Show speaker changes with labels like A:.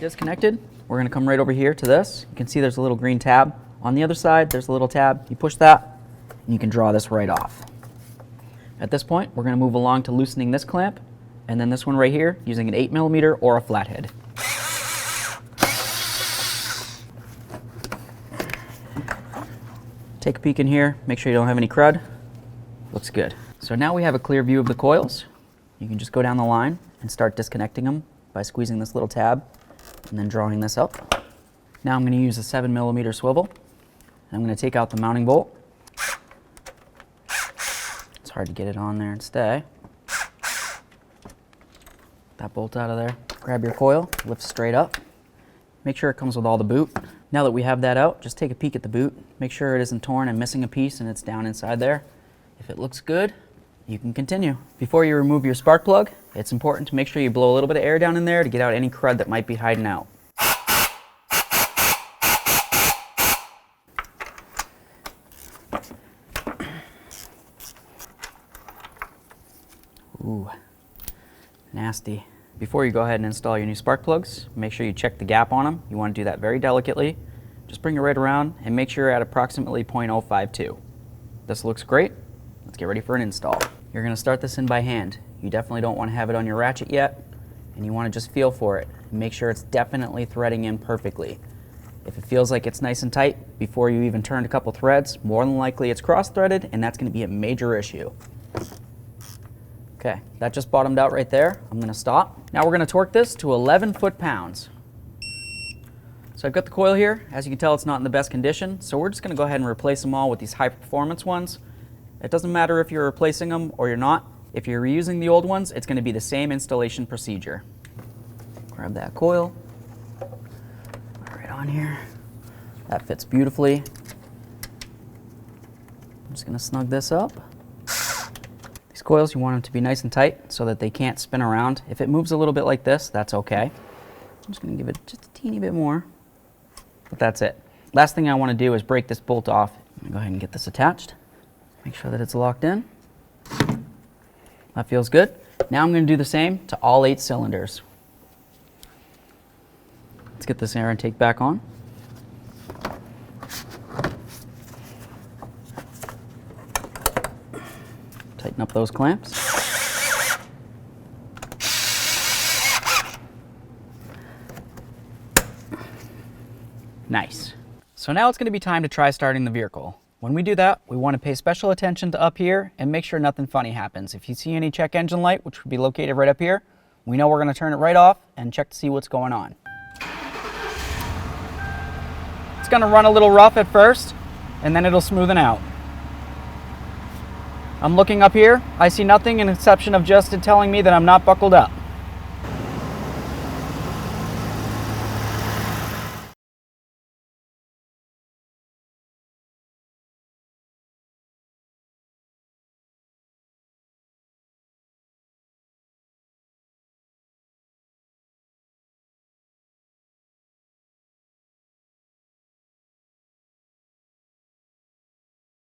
A: Disconnected, we're going to come right over here to this. You can see there's a little green tab. On the other side, there's a little tab. You push that, and you can draw this right off. At this point, we're going to move along to loosening this clamp, and then this one right here, using an 8mm or a flathead. Take a peek in here, make sure you don't have any crud. Looks good. So now we have a clear view of the coils. You can just go down the line and start disconnecting them by squeezing this little tab and then drawing this up. Now I'm going to use a 7mm swivel. I'm going to take out the mounting bolt. It's hard to get it on there and stay. That bolt out of there. Grab your coil, lift straight up. Make sure it comes with all the boot. Now that we have that out, just take a peek at the boot. Make sure it isn't torn and missing a piece and it's down inside there. If it looks good, you can continue. Before you remove your spark plug, it's important to make sure you blow a little bit of air down in there to get out any crud that might be hiding out. Ooh, nasty. Before you go ahead and install your new spark plugs, make sure you check the gap on them. You want to do that very delicately. Just bring it right around and make sure you're at approximately 0.052. This looks great. Let's get ready for an install. You're going to start this in by hand. You definitely don't want to have it on your ratchet yet, and you want to just feel for it. Make sure it's definitely threading in perfectly. If it feels like it's nice and tight before you even turn a couple threads, more than likely it's cross-threaded, and that's going to be a major issue. Okay, that just bottomed out right there. I'm going to stop. Now we're going to torque this to 11 foot-pounds. So I've got the coil here. As you can tell, it's not in the best condition, so we're just going to go ahead and replace them all with these high-performance ones. It doesn't matter if you're replacing them or you're not. If you're reusing the old ones, it's going to be the same installation procedure. Grab that coil. Right on here. That fits beautifully. I'm just going to snug this up. These coils, you want them to be nice and tight so that they can't spin around. If it moves a little bit like this, that's okay. I'm just going to give it just a teeny bit more. But that's it. Last thing I want to do is break this bolt off. I'm going to go ahead and get this attached. Make sure that it's locked in. That feels good. Now I'm going to do the same to all 8 cylinders. Let's get this air intake back on. Tighten up those clamps. Nice. So now it's going to be time to try starting the vehicle. When we do that, we want to pay special attention to up here and make sure nothing funny happens. If you see any check engine light, which would be located right up here, we know we're going to turn it right off and check to see what's going on. It's going to run a little rough at first, and then it'll smoothen out. I'm looking up here. I see nothing, an exception of just it telling me that I'm not buckled up.